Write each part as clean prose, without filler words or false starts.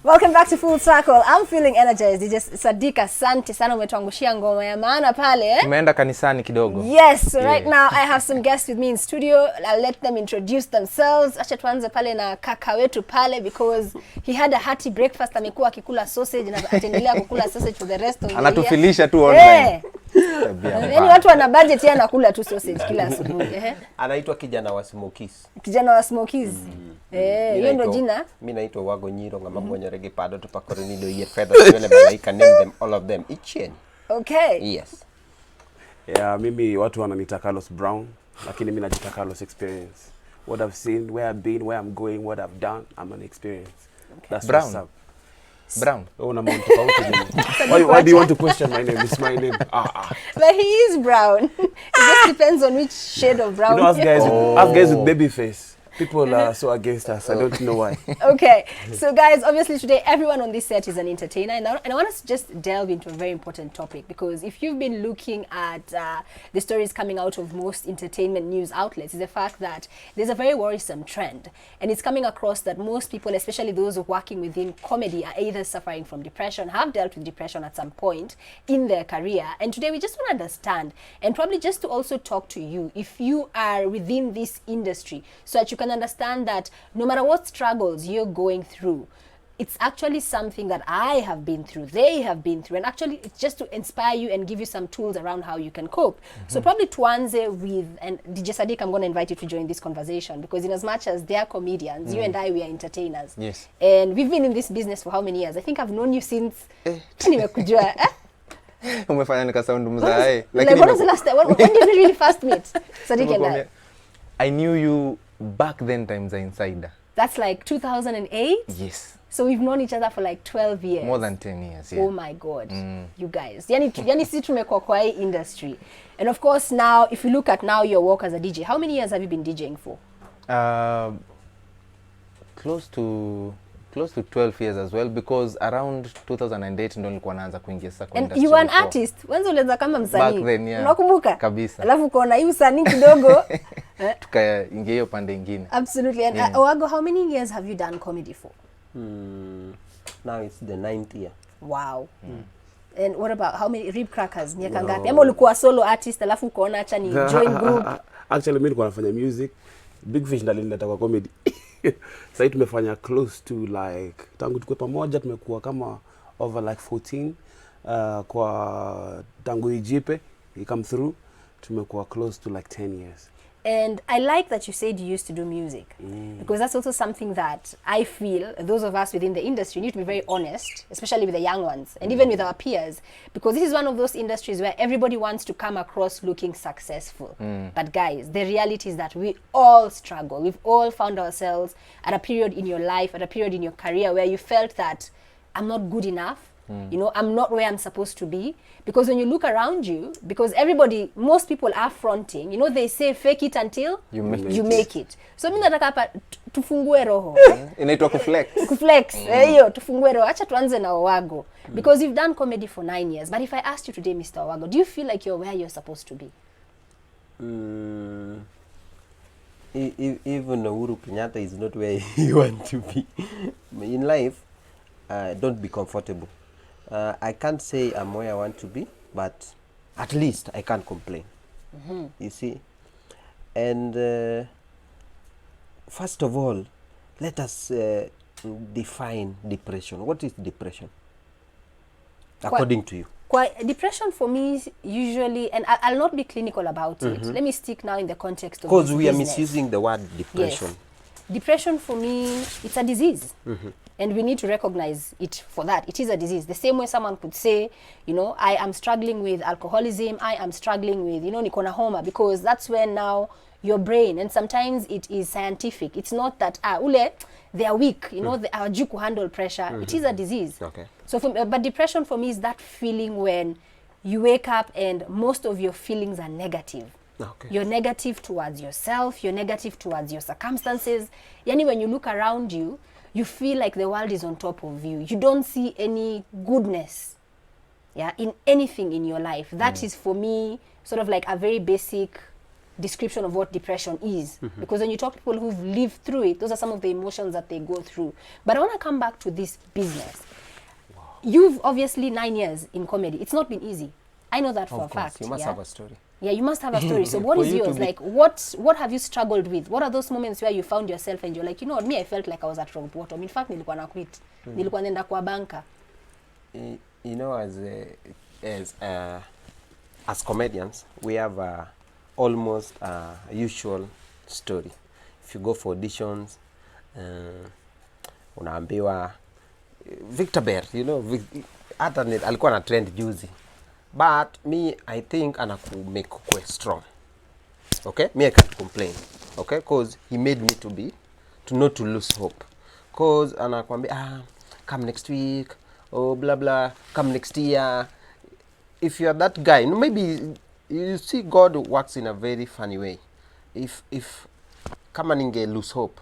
Welcome back to Full Circle. I'm feeling energized. DJ SADIC, asante sana umetuangushia ngoma ya maana pale. Tumeenda kanisani kidogo. Yes, so right now I have some guests with me in studio. I'll let them introduce themselves. Acha tuanze pale na kaka wetu pale because he had a hearty breakfast. Amekuwa akikula sausage na ataendelea kukula sausage for the rest of the year. Anatufilisha tu online. Yaani watu wana budget ya nakula tu sausage kila asubuhi. Anaitwa kijana wa Smokies. Kijana wa Smokies. Hiyo ndio jina. Mimi naitwa Owago nyiro ngama mwenye rege pado tupakoreni do ye feather wele malaika name them all of them each and. Okay. Yes. Yeah, mimi watu wananiita Carlos Brown, lakini mimi najita Carlos Experience. What I've seen, where I've been, where I'm going, what I've done, I'm an experience. Okay. That's Brown. what's up. Brown. Oh, na mtu tofauti. Why do you want to question my name? It's my name. But he is brown. It just depends on which shade of brown. You know, us guys with baby face. People are so against us. I don't know why. Okay, so guys, obviously today everyone on this set is an entertainer, and I want us to just delve into a very important topic, because if you've been looking at the stories coming out of most entertainment news outlets, is the fact that there's a very worrisome trend, and it's coming across that most people, especially those working within comedy, are either suffering from depression, have dealt with depression at some point in their career. And today we just want to understand, and probably just to also talk to you, if you are within this industry, so that you can understand that no matter what struggles you're going through, it's actually something that I have been through, they have been through, and actually it's just to inspire you and give you some tools around how you can cope. So probably tuanze with, and DJ SADIC, I'm going to invite you to join this conversation, because in as much as they're comedians, you and I, we are entertainers. Yes. And we've been in this business for how many years? I think I've known you since nimekujua. Umefanya nika sound mzae. Like when was the last time? When did we really first meet? SADIC and I knew you back then times are insider. That's like 2008? Yes. So we've known each other for like 12 years. More than 10 years, yeah. Oh my God, you guys. Yani si tumekuwa kwa hii industry. And of course now, if you look at now your work as a DJ, how many years have you been DJing for? Close to 12 years as well, because around 2008 ndo nilikuwa naanza kuingia sasa kwa industry. And you were an artist. Wenzo ulianza kama msanii. Back then, yeah. Unakumbuka? Kabisa. Alafu ukaona hii usanii kidogo. Tukaingia hiyo pande nyingine. Absolutely. And Owago, how many years have you done comedy for? Now it's the 9th year. Wow. And what about how many rib crackers? Miaka ngapi? Ama ulikuwa solo artist alafu ukaona acha ni join group? Actually mimi nilikuwa nafanya music. Big Fish ndalileta kwa comedy. Sasa tumefanya close to like tangu tukue pamoja tumekuwa kama over like 14 kwa tangu ijipe he come through tumekuwa close to like 10 years. And I like that you said you used to do music, because that's also something that I feel those of us within the industry need to be very honest, especially with the young ones and even with our peers, because this is one of those industries where everybody wants to come across looking successful. But guys, the reality is that we all struggle. We've all found ourselves at a period in your life, at a period in your career where you felt that I'm not good enough. You know, I'm not where I'm supposed to be. Because when you look around you, because everybody, most people are fronting, you know, they say fake it until you make it. So mimi nataka hapa tufungue roho. Inaitwa kuflex. Kuflex. Hiyo tufungue roho. Acha tuanze na Owago. Because you've done comedy for 9 years. But if I asked you today, Mr. Owago, do you feel like you're where you're supposed to be? Even Uhuru Kenyatta is not where you want to be. In life, don't be comfortable. I can't say I'm where I want to be, but at least I can't complain. You see? And first of all, let us define depression. What is depression, according to you? Depression for me usually, and I'll not be clinical about it. Let me stick now in the context of because we business. are misusing the word depression. Yes. Depression for me, it's a disease. And we need to recognize it for that. It is a disease. The same way someone could say, you know, I am struggling with alcoholism, I am struggling with, you know, niko na homa, because that's when now your brain, and sometimes it is scientific. It's not that, ule, they are weak, you know, they are due to handle pressure. It is a disease. Okay. So, but depression for me is that feeling when you wake up and most of your feelings are negative. Okay. You're negative towards yourself, you're negative towards your circumstances. Yani when you look around you, you feel like the world is on top of you. You don't see any goodness, in anything in your life. That is for me sort of like a very basic description of what depression is. Because when you talk to people who've lived through it, those are some of the emotions that they go through. But I want to come back to this business. Wow. You've obviously 9 years in comedy. It's not been easy. I know that for a fact. You must have a story. Yeah, you must have a story. So what is yours? Like, what have you struggled with? What are those moments where you found yourself and you're like, you know what, me, I felt like I was at rock bottom. In fact, nilikuwa na quit. Nilikuwa nenda kwa banka. You know, as comedians, we have almost a usual story. If you go for auditions, unaambiwa Victor Bear, you know, hata alikuwa na trend juzi. But me, I think anaku make kwe strong. Okay? Me, I can't complain. Okay? Because he made me to not to lose hope. Because anakuambia, come next week, oh, blah, blah, come next year. If you are that guy, maybe you see God works in a very funny way. If kama ninge lose hope,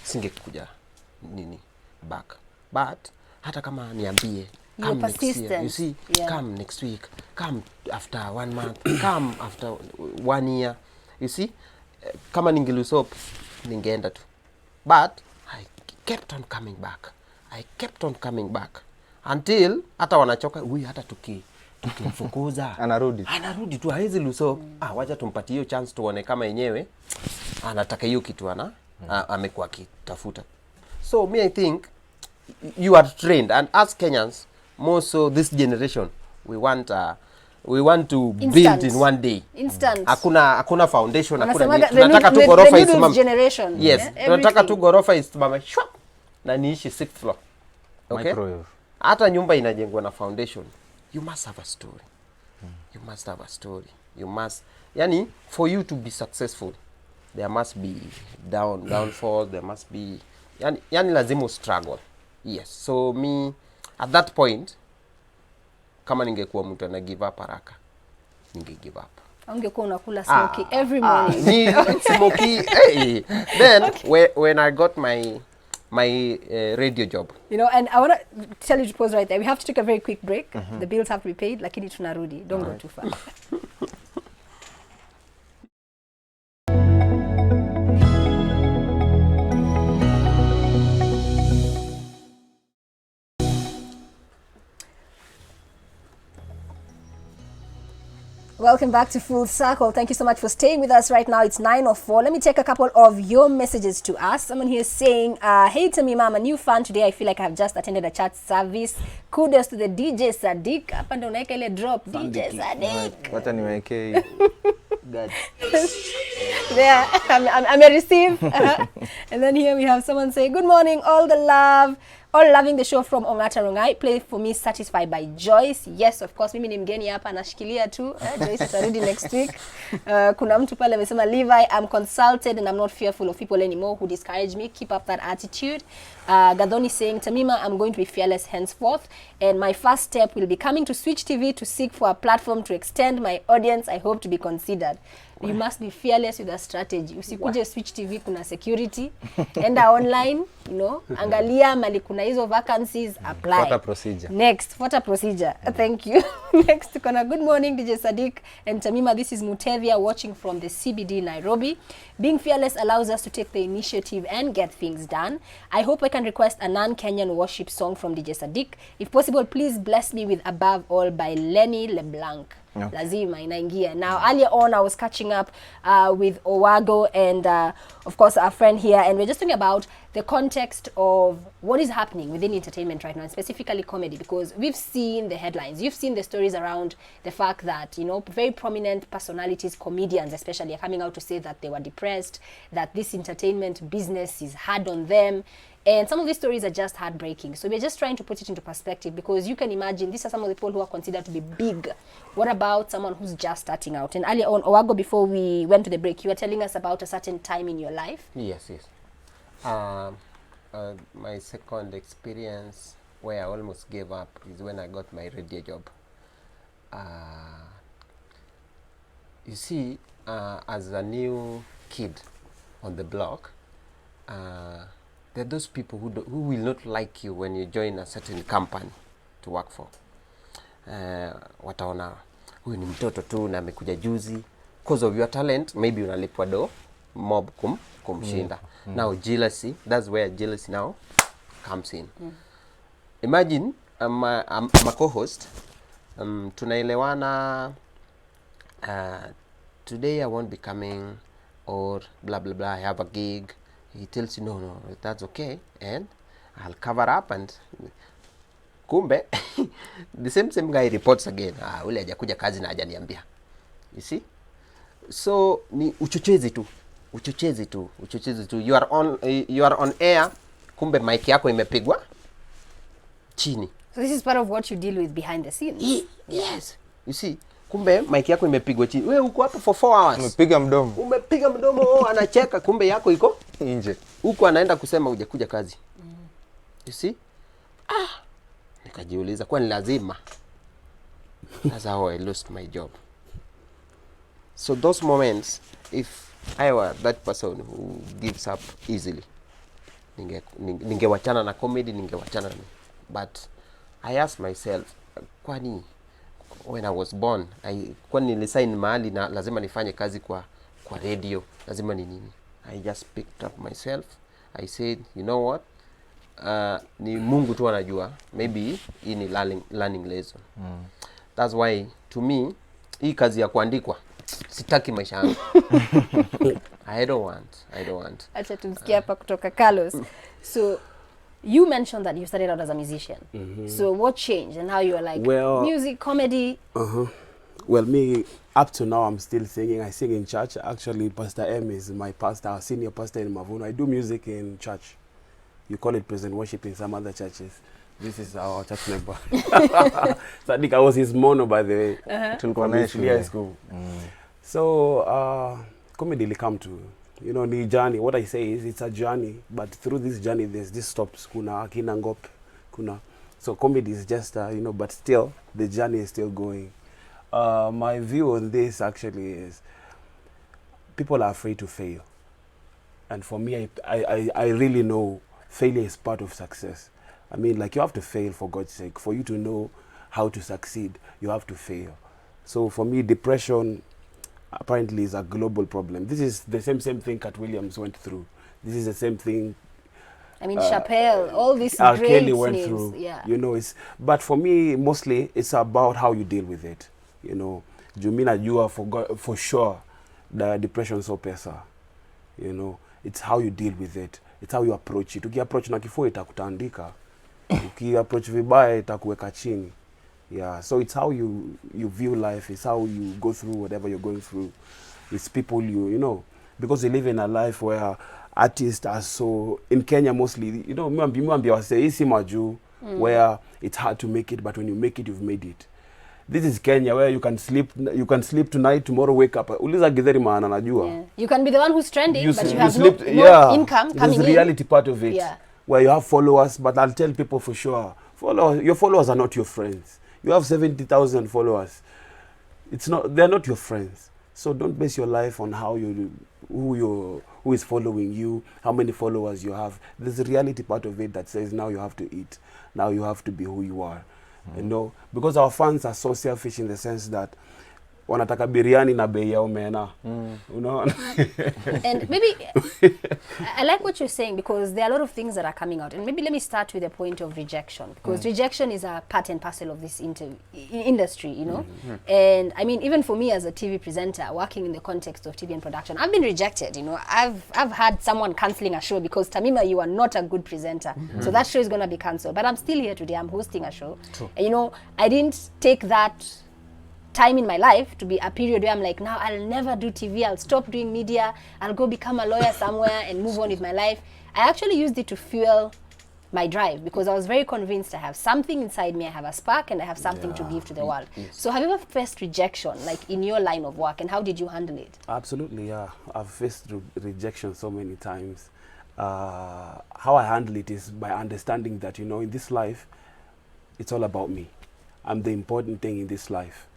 singekuja nini back. But hata kama niambie, come next year. You see, come next week, come after 1 month, come after 1 year. You see, kama ninge lose hope, ningeenda tu. But I kept on coming back. I kept on coming back until hata wanachoka, hata tukimfukuza anarudi tu, haizi lose hope. Wacha tumpatie hiyo chance tuone kama yenyewe anataka hiyo kitu amekuwa kitafuta. So me, I think you are trained, and as Kenyans, more so this generation, we want to build in one day. Instant. Hakuna foundation, tunataka tu gorofa isimame. Yes, tunataka tu gorofa isimame na niishi 6th floor. Okay? Hata nyumba inajengwa na foundation. You must have a story. You must have a story. You must, yani, for you to be successful, there must be downfall, there must be, yani lazima struggle. Yes. So me, at that point, kama ningekuwa mtu ana give up haraka, ninge give up. Ungekuwa unakula smoky every morning. Smoky. Hey. Then when I got my radio job. You know, and I want to tell you to pause right there. We have to take a very quick break. The bills have to be paid. Lakini tunarudi. Don't go too far. Welcome back to Full Circle. Thank you so much for staying with us right now. It's 9:04. Let me take a couple of your messages to us. Someone here is saying, hey Tamima, I'm a new fan today. I feel like I have just attended a church service. Kudos to the DJ SADIC. Hapa ndo unaeka ile drop. DJ SADIC. Wacha niweke there, I'm a receive. And then here we have someone say, good morning, all the love. All loving the show from Ongata Rongai. Play for me Satisfied by Joyce. Yes, of course. Mimi ni mgeni hapa nashikilia tu. Joyce atarudi next week. Kuna mtu pale amesema, Levi, I'm consulted and I'm not fearful of people anymore who discourage me. Keep up that attitude. Gadoni saying, Tamima, I'm going to be fearless henceforth. And my first step will be coming to Switch TV to seek for a platform to extend my audience. I hope to be considered. You must be fearless with a strategy. Usikuje Switch TV kuna security. Enda online, you know. Angalia mali kuna hizo vacancies, apply. Fuata procedure. Next, fuata procedure. Thank you. Next, kuna good morning DJ SADIC and Tamima. This is Mutevia watching from the CBD Nairobi. Being fearless allows us to take the initiative and get things done. I hope I can request a non-Kenyan worship song from DJ SADIC. If possible, please bless me with Above All by Lenny LeBlanc. No. Lazima inaingia. Now earlier on I was catching up with Owago and of course our friend here, and we're just talking about the context of what is happening within entertainment right now, and specifically comedy, because we've seen the headlines, you've seen the stories around the fact that, you know, very prominent personalities, comedians especially, are coming out to say that they were depressed, that this entertainment business is hard on them. And some of these stories are just heartbreaking. So we're just trying to put it into perspective, because you can imagine these are some of the people who are considered to be big. What about someone who's just starting out? And earlier on, Owago, before we went to the break, you were telling us about a certain time in your life. Yes. My second experience where I almost gave up is when I got my radio job. You see, as a new kid on the block, there are those people who will not like you when you join a certain company to work for. Wataona huyu ni mtoto tu na amekuja juzi, because of your talent, maybe unalipwa do mob kumshinda. Now jealousy, that's where jealousy now comes in. Imagine I'm a co-host, tunaelewana, today I won't be coming, or blah blah blah, I have a gig. He tells you no, that's okay, and I'll cover up, and kumbe the same guy reports again, ule hajakuja kazi na hajaniambia. You see, so ni uchochezi tu. You are on air, kumbe mic yako imepigwa chini. So this is part of what you deal with behind the scenes. Yes, you see, kumbe mic yako imepigwa chini. Wewe uko hapa for 4 hours. Umepiga mdomo, anacheka, kumbe yako iko nje. Huko anaenda kusema hujakuja kazi. You see? Nikajiuliza kwa ni lazima. That's how I lost my job. So those moments, if I were that person who gives up easily, ningewachana na comedy, ningewachana na. But I asked myself, kwani when I was born, kwani nilisign mahali na lazima nifanye kazi kwa radio, lazima ni nini? I just picked up myself. I said, you know what? Ni Mungu tu anajua. Maybe hii ni learning lesson. That's why to me, hii kazi ya kuandikwa sitaki maisha yangu. I don't want. Acha tumsikie hapa kutoka Carlos. So you mentioned that you started out as a musician. So what changed and how you were like, music, comedy? Well, me, up to now, I'm still singing. I sing in church. Actually, Pastor M is my pastor, our senior pastor in Mavuno. I do music in church. You call it present worship in some other churches. This is our church member. SADIC, I was his mono, by the way. From high school. So, comedy will come to, you know, the journey. What I say is it's a journey, but through this journey, there's this stops, kuna akinangop, kuna. So comedy is just, you know, but still, the journey is still going. My view on this actually is people are afraid to fail. And for me, I really know failure is part of success. I mean, like, you have to fail for God's sake. For you to know how to succeed, you have to fail. So for me, depression apparently is a global problem. This is the same thing Cat Williams went through. This is the same thing. I mean, Chappelle, all these great Kelly went names. through. Yeah. You know, but for me, mostly, it's about how you deal with it. You know, Jumina, you are for sure the depression so pesa. You know, it's how you deal with it. It's how you approach it. Uki approach na kifua itakutandika. Uki approach vibaya itakuweka chini. Yeah, so it's how you view life. It's how you go through whatever you're going through. It's people you know, because we live in a life where artists are so, in Kenya mostly, you know, where it's hard to make it, but when you make it, you've made it. This is Kenya, where you can sleep tonight, tomorrow wake up. Uliza Githeri maana najua. Yeah. You can be the one who's trending, but you have no income coming in. There's the reality part of it, yeah, where you have followers, but I'll tell people for sure, your followers are not your friends. You have 70,000 followers. They're not your friends. So don't base your life on who is following you, how many followers you have. There's a reality part of it that says now you have to eat, now you have to be who you are. You know, because our fans are so selfish in the sense that wanataka biriani na bei ya omena. You know? And maybe I like what you're saying, because there are a lot of things that are coming out. And maybe let me start with the point of rejection, because rejection is a part and parcel of this industry, you know. And I mean, even for me as a TV presenter working in the context of TV and production, I've been rejected, you know. I've had someone cancelling a show because, Tamima, you are not a good presenter. So that show is going to be cancelled. But I'm still here today. I'm hosting a show. True. And, you know, I didn't take that time in my life to be a period where I'm like, now I'll never do TV, I'll stop doing media, I'll go become a lawyer somewhere and move on with my life. I actually used it to fuel my drive, because I was very convinced I have something inside me, I have a spark, and I have something to give to the world. Yes. So have you ever faced rejection, like in your line of work, and how did you handle it? Absolutely, yeah. I've faced rejection so many times. How I handle it is by understanding that, you know, in this life, it's all about me. I'm the important thing in this life.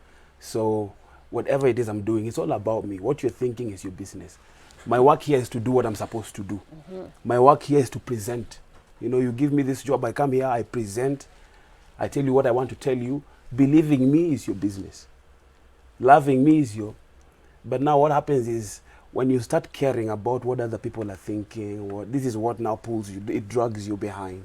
So whatever it is I'm doing, it's all about me. What you're thinking is your business. My work here is to do what I'm supposed to do. My work here is to present. You know, you give me this job, I come here, I present, I tell you what I want to tell you. Believing me is your business. Loving me is your But now what happens is when you start caring about what other people are thinking, this is what now pulls you, it drags you behind.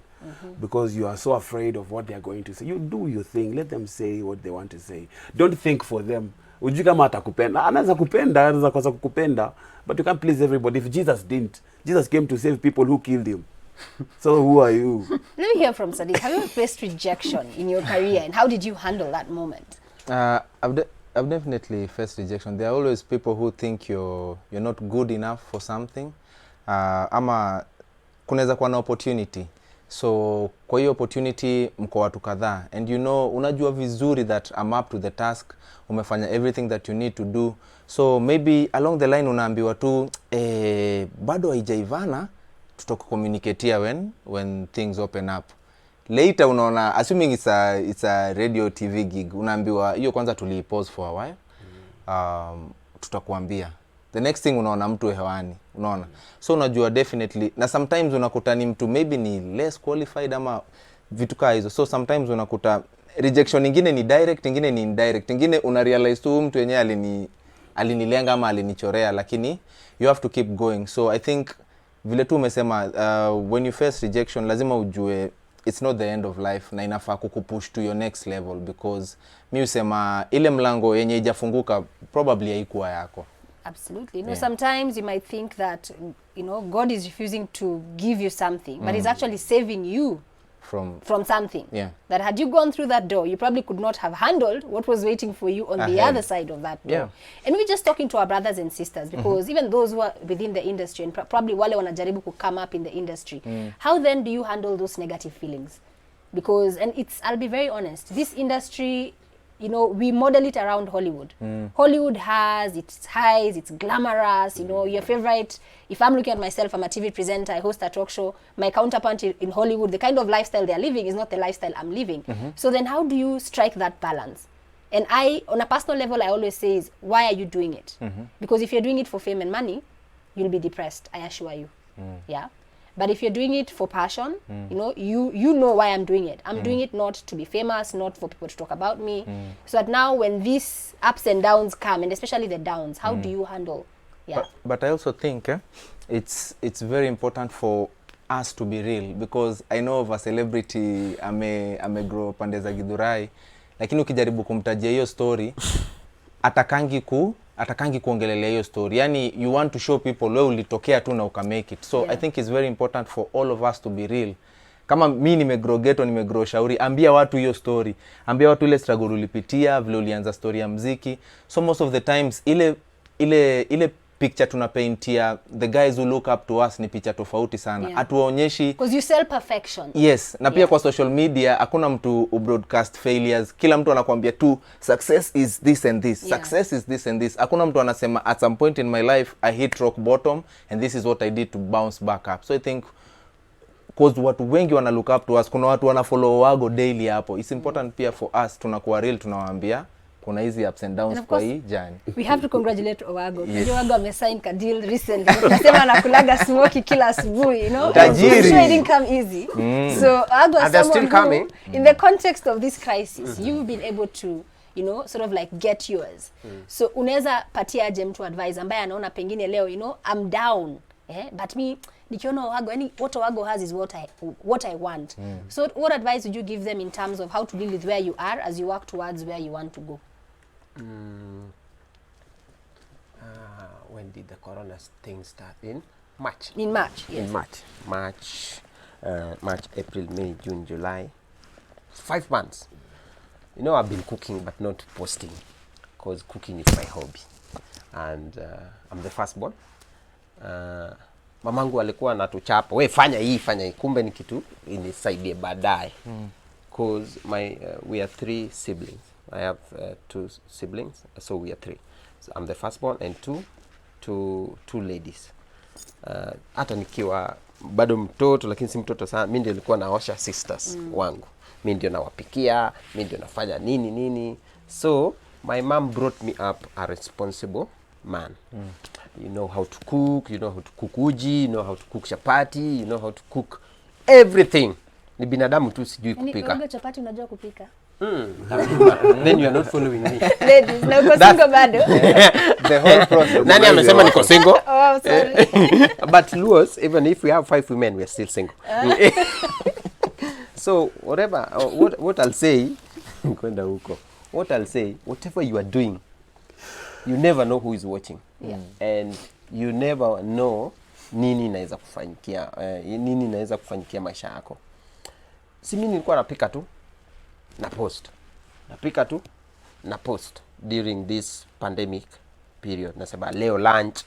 Because you are so afraid of what they are going to say. You do your thing, let them say what they want to say. Don't think for them. Ujui kama atakupenda. Anaweza kupenda, anaweza kosa kukupenda, but you can't please everybody. If Jesus didn't, Jesus came to save people who killed him. So who are you? Let me hear from SADIC. Have you ever faced rejection in your career, and how did you handle that moment? I've definitely faced rejection. There are always people who think you're not good enough for something. Ama kunaweza kuwa na opportunity. So kwa hiyo opportunity mko watu kadhaa, and unajua vizuri that I'm up to the task, umefanya everything that you need to do. So maybe along the line unaambiwa tu bado haijaivana, tutakucommunicatea when things open up. Later unaona, assuming it's a radio TV gig, unaambiwa hiyo kwanza pause for a while. Tutakuambia. The next thing unaona mtu hewani, unaona. So unajua definitely, na sometimes unakuta ni mtu maybe ni less qualified ama vitu kama hizo. So sometimes unakuta rejection nyingine ni direct, nyingine ni indirect. Nyingine una realize tu mtu yenyewe alinilenga ama alinichorea, lakini you have to keep going. So I think vile tu umesema, when you face rejection lazima ujue it's not the end of life, na inafaa kukupush to your next level, because mi usema ile mlango yenye haijafunguka probably haikuwa yako. Absolutely. Sometimes you might think that, God is refusing to give you something, but he's actually saving you from something. Yeah. That had you gone through that door, you probably could not have handled what was waiting for you on the other side of that door. Yeah. And we're just talking to our brothers and sisters, because even those who are within the industry, and probably wale wanajaribu ku come up in the industry, how then do you handle those negative feelings? Because, and I'll be very honest, this industry, we model it around Hollywood. Hollywood has its highs, it's glamorous, your favorite, if I'm looking at myself, I'm a TV presenter, I host a talk show, my counterpart in Hollywood, the kind of lifestyle they're living is not the lifestyle I'm living. So then how do you strike that balance? And on a personal level, I always say is, why are you doing it? Because if you're doing it for fame and money, you'll be depressed, I assure you. Yeah. But if you're doing it for passion, you know why I'm doing it. I'm doing it not to be famous, not for people to talk about me. So that now when these ups and downs come, and especially the downs, how do you handle? Yeah. But I also think it's very important for us to be real, because I know of a celebrity grow pande za Githurai, lakini ukijaribu kumtajia hiyo story atakangi kuongelelea hiyo story. Yani you want to show people wewe ulitokea tu na ukamake it. So I think it's very important for all of us to be real. Kama mimi nimegrow ghetto, nimegrow Shauri, ambia watu hiyo story. Ambia watu ile struggle ulipitia, vile ulianza story ya muziki. So most of the times ile picture tunapaintia the guys who look up to us ni picha tofauti sana. Hatuwaonyeshi because you sell perfection. Yes, na pia kwa social media hakuna mtu broadcast failures. Kila mtu anakuambia tu success is this and this. Success is this and this. Hakuna mtu anasema at some point in my life I hit rock bottom and this is what I did to bounce back up. So I think because watu wengi wana look up to us, kuna watu wana follow Owago daily hapo. It's important pia for us tunakuwa real, tunawaambia kuna hizi ups and downs kwa hii journey. We have to congratulate Owago. Yes. Owago amesign a deal recently. Tunasema anakulaga smoky kila asubuhi, Tajiri. Sure it didn't come easy. So Owago is still coming. In the context of this crisis, you've been able to sort of like get yours. So unaweza patia aje mtu advice ambaye anaona pengine leo, I'm down. But me nikiona Owago, what Owago has is what I want. So what advice would you give them in terms of how to deal with where you are as you work towards where you want to go? When did the corona thing start? In March. In March, yes. In March, April, May, June, July. 5 months. I've been cooking but not posting, because cooking is my hobby. And I'm the firstborn. Mamangu alikuwa anatuchapa, we fanya hii, kumbe ni kitu inisaidie baadaye. Because we are 3 siblings. I have 2 siblings, so we are 3. So I'm the firstborn and two ladies. Hata nikiwa bado mtoto, lakini si mtoto sana, mimi ndio nilikuwa naosha sisters wangu. Mimi ndio nawapikia, mimi ndio nafanya nini. So my mom brought me up a responsible man. You know how to cook, you know how to cook uji, you know how to cook chapati, you know how to cook everything. Ni binadamu tu sijui kupika. Wewe chapati unajua kupika? Then you are not following me. Ladies, na uko single bado? The whole process. Nani amesema niko single? Oh, sorry. But Luos, even if we have 5 women, we are still single. So whatever, what I'll say, kwenda huko. What I'll say, whatever you are doing, you never know who is watching. Yeah. And you never know nini inaweza kufanyikia maisha yako. Si mimi nilikuwa napika tu na post during this pandemic period. Nasema leo lunch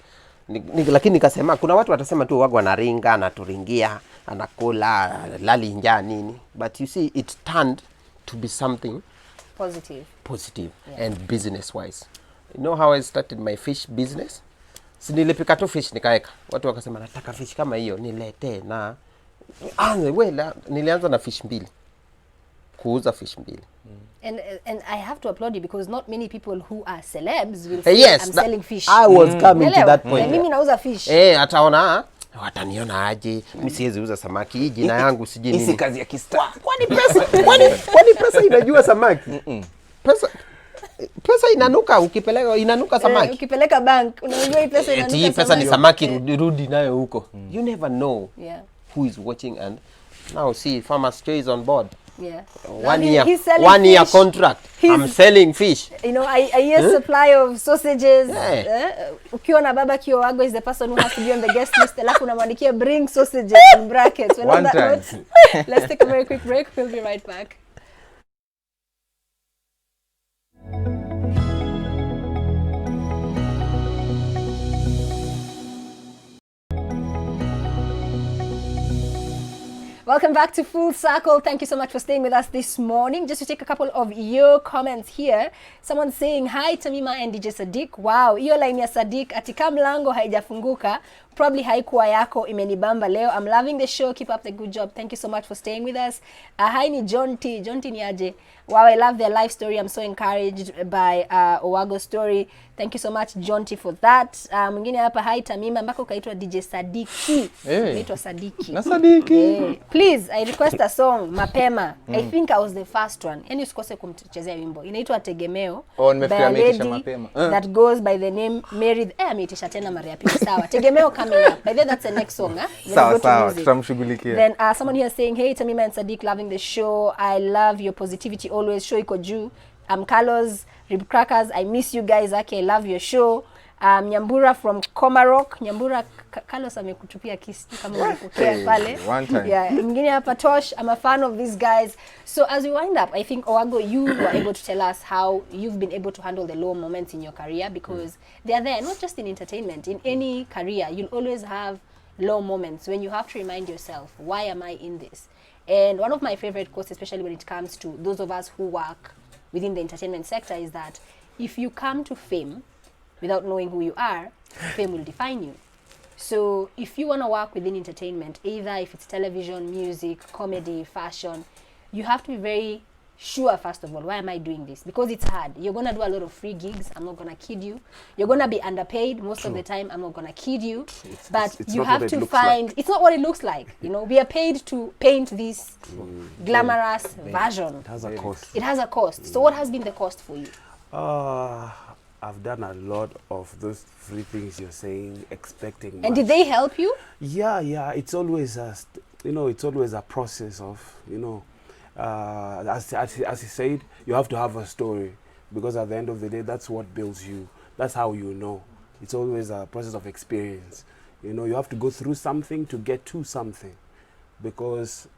lakini nikasema kuna watu watasema tu Owago anaringa, anaturingia, anakula, lali njaa nini. But you see, it turned to be something positive and business wise. You know how I started my fish business? Si nilipika tu fish nikaeka. Watu wakasema nataka fish kama hiyo niletee, na nilianza na fish 2. Kuuza fish 2. And I have to applaud you because not many people who are celebs will say I'm selling fish. I was coming to that point. Mimi nauza fish. Ataona wataniona aje, mimi siwezi uza samaki, hii jina yangu sije nini. Hii kazi ya kistaa. Kwani pesa inajua samaki? Pesa inanuka samaki. Ukipeleka bank unajua hii pesa inanuka. Hii pesa ni samaki, rudi nayo huko. You never know who is watching, and now see Farmer's Choice on board. Yeah. 1 year contract. I'm selling fish. You know, a year's supply of sausages. Ukiwa na baba Owago is the person who has to be on the guest list. Alafu unamwandikia bring sausages in brackets. One time. Let's take a very quick break. We'll be right back. Welcome back to Full Circle. Thank you so much for staying with us this morning. Just to take a couple of your comments here. Someone saying, hi Tamima and DJ SADIC. Wow, hiyo line ya SADIC atika mlango haijafunguka. Probably haikuwa yako, imenibamba leo. I'm loving the show. Keep up the good job. Thank you so much for staying with us. Hi ni John T. John T ni aje. Wow, I love their life story. I'm so encouraged by Owago's story. Thank you so much John T for that. Mwingine hapa, hi Tamima, mpaka ukaitwa DJ Sadiki. Unaitwa Sadiki. Na Sadiki. Please, I request a song mapema. I think I was the first one. Yani usikose kumchezea wimbo. Inaitwa Tegemeo. By a lady that goes by the name Mary. Ameitisha tena mara ya pili. Sawa. Tegemeo coming up. By the way, that's the next song. Sawa, tutamshughulikia. Then someone here saying, hey Tamima and SADIC, loving the show. I love your positivity always. Show iko juu. Carlos, Rib Crackers, I miss you guys. Okay, I love your show. Nyambura from Komarok. Nyambura, Carlos amekutupia kiss kama ulipokea pale. One time. Yeah, mwingine hapa Tosh, I'm a fan of these guys. So as we wind up, I think Owago, you were able to tell us how you've been able to handle the low moments in your career, because they are there, not just in entertainment. In any career, you'll always have low moments when you have to remind yourself, why am I in this? And one of my favorite quotes, especially when it comes to those of us who work within the entertainment sector, is that if you come to fame without knowing who you are, fame will define you. So if you want to work within entertainment, either if it's television, music, comedy, fashion, you have to be very sure, first of all, why am I doing this? Because it's hard. You're going to do a lot of free gigs. I'm not going to kid you. You're going to be underpaid most of the time. I'm not going to kid you. But you have to find, it's not what it looks like. You know, we are paid to paint this glamorous version. It has a cost. It has a cost. So what has been the cost for you? I've done a lot of those three things you're saying, expecting much. And did they help you? Yeah. It's always it's always a process of, as you said, you have to have a story, because at the end of the day, that's what builds you. That's how you know. It's always a process of experience. You have to go through something to get to something, because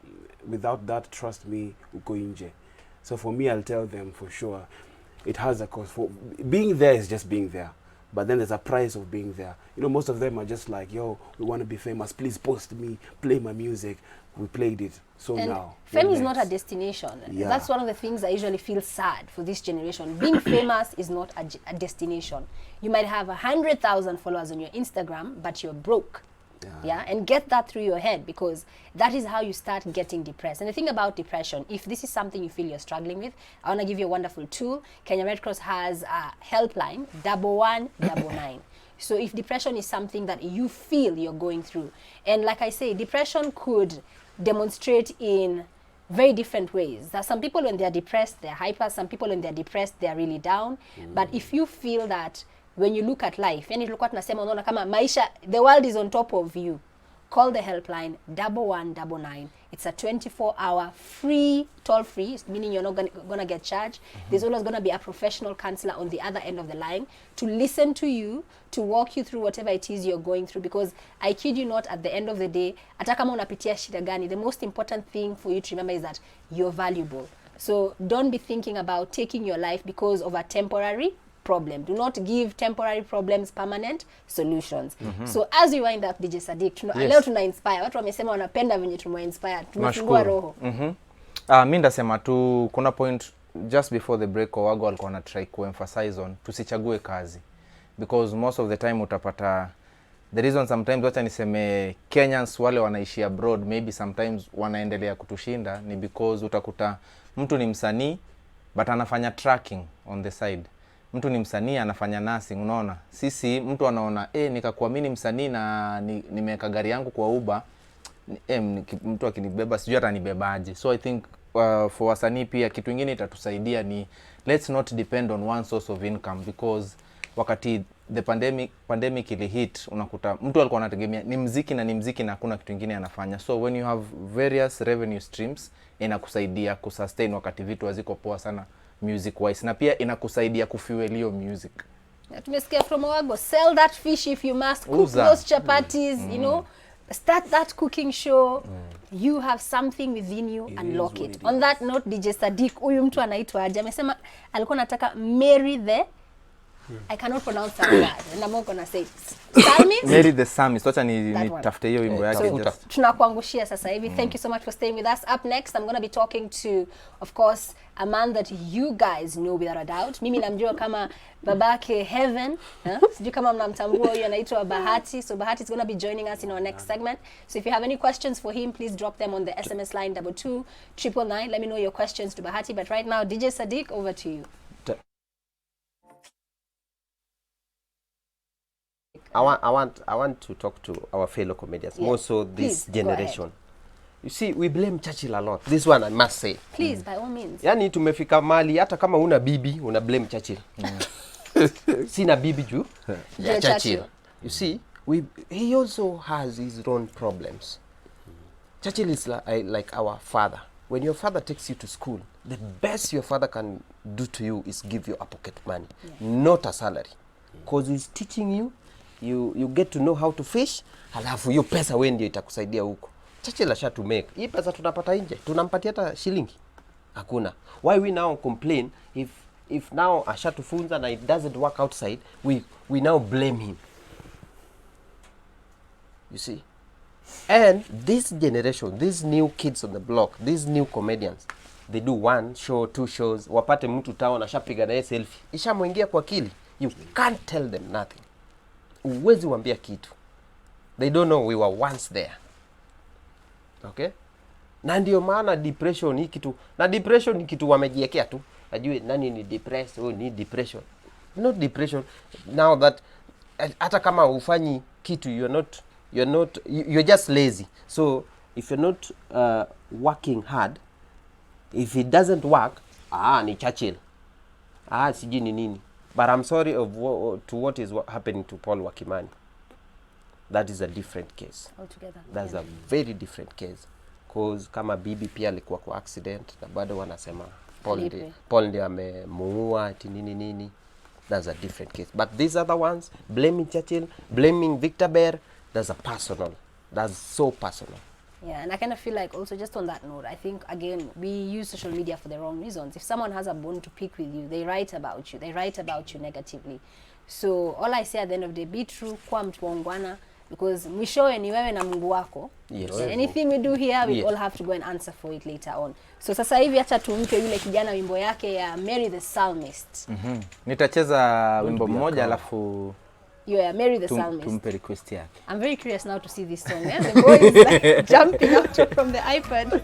without that, trust me, uko inje. So for me, I'll tell them for sure, it has a cost. For being there is just being there, but then there's a price of being there. Most of them are just like, yo, we want to be famous, please post me, play my music. We played it, so and now. Fame is not a destination. Yeah. That's one of the things I usually feel sad for this generation. Being famous is not a destination. You might have 100,000 followers on your Instagram, but you're broke. Yeah, and get that through your head, because that is how you start getting depressed. And the thing about depression, if this is something you feel you're struggling with, I want to give you a wonderful tool. Kenya Red Cross has a helpline, 1199. So if depression is something that you feel you're going through, and like I say, depression could demonstrate in very different ways. There are some people when they're depressed, they're hyper. Some people when they're depressed, they're really down. But if you feel that when you look at life, yani tulikuwa tunasema unaona kama maisha, the world is on top of you, call the helpline 1199. It's a 24-hour free, toll-free, meaning you're not gonna get charged. There's always gonna be a professional counselor on the other end of the line to listen to you, to walk you through whatever it is you're going through. Because I kid you not, at the end of the day, hata kama unapitia shida gani, the most important thing for you to remember is that you're valuable. So don't be thinking about taking your life because of a temporary problem. Do not give temporary problems permanent solutions. So as we wind up, DJ SADIC, leo tuna inspire. Watu wamesema wanapenda venye tumewa inspire. Tumefungua roho. Mimi ndasema tu kuna point just before the break Owago alikuwa na try to emphasize on tusichague kazi. Because most of the time utapata the reason sometimes wacha niseme Kenyans wale wanaishi abroad maybe sometimes wanaendelea kutushinda ni because utakuta mtu ni msanii but anafanya tracking on the side. Mtu ni msanii anafanya nursing, unaona. Sisi mtu anaona nikakuamini msanii na nimeweka gari yangu kwa Uber, mtu akinibeba sijui atanibebaje. So I think for wasanii pia kitu kingine itatusaidia ni let's not depend on one source of income, because wakati the pandemic ili hit unakuta mtu alikuwa anategemea ni muziki na hakuna kitu kingine anafanya. So when you have various revenue streams inakusaidia kusustain wakati vitu haziko poa sana music wise, na pia inakusaidia kufuel hiyo music. Tumesikia from Owago, sell that fish if you must, cook those chapatis, you know, start that cooking show. You have something within you, unlock it. On that note, DJ SADIC, huyu mtu anaitwa aje, amesema alikuwa anataka marry the I cannot pronounce that word, and I'm not gonna say psalmist. Marry the psalmist. Wacha nitafute hiyo wimbo yake. Tunakuangushia sasa hivi. Thank you so much for staying with us. Up next, I'm going to be talking to, of course, a man that you guys know without a doubt. Mimi namjua kama babake Heaven. Sijui kama mnamtambua, huyo anaitwa Bahati. So Bahati is going to be joining us in our next segment. So if you have any questions for him, please drop them on the SMS line 22999. Let me know your questions to Bahati. But right now, DJ SADIC, over to you. I want to talk to our fellow comedians, more so this generation. You see, we blame Churchill a lot. This one I must say. Please, by all means. Yani tumefika mali hata kama una bibi, una blame Churchill. Sina bibi juu ya Churchill. You see, he also has his own problems. Churchill is like our father. When your father takes you to school, the best your father can do to you is give you a pocket money, not a salary. Because he's teaching you. You get to know how to fish, halafu hiyo pesa wewe ndio itakusaidia huko. Churchill asha to make. Hii pesa tunapata nje, tunampatia hata shilingi. Hakuna. Why we now complain if now asha tufunza na it doesn't work outside, we now blame him. You see? And this generation, these new kids on the block, these new comedians, they do 1 show, 2 shows, wapate mtu town ashapiga na selfie. Ishamuingia kwa akili. You can't tell them nothing. Uwezi wambia kitu. They don't know we were once there. Okay? Na ndio maana depression hii kitu. Na depression ni kitu wamejiwekea tu. Najue nani ni depressed, ni depression. Not depression. Now that hata kama ufanyi kitu, you're just lazy. So if you're not working hard, if it doesn't work, ni Churchill. Sijui ni nini. But I'm sorry to what is happening to Paul Wakimani. That is a different case. Altogether. That's a very different case. Because kama bibi pia alikuwa kwa accident, na bado wanasema Paul ndiye amemuua ati nini. That's a different case. But these other ones, blaming Churchill, blaming Victor Bear, that's so personal. Yeah, and I kind of feel like also just on that note, I think, again, we use social media for the wrong reasons. If someone has a bone to pick with you, they write about you. They write about you negatively. So all I say at the end of the day, be true, kwa mtu waungwana, because mwishowe ni wewe na Mungu wako. Yes. Anything we do here, we all have to go and answer for it later on. So sasa hivi acha tumpe yule kijana wimbo yake ya Mary the Psalmist. Nitacheza wimbo mmoja alafu Yeah, Mary the Psalmist. Tumpe request yake. I'm very curious now to see this song. The boy is like jumping out from the iPad.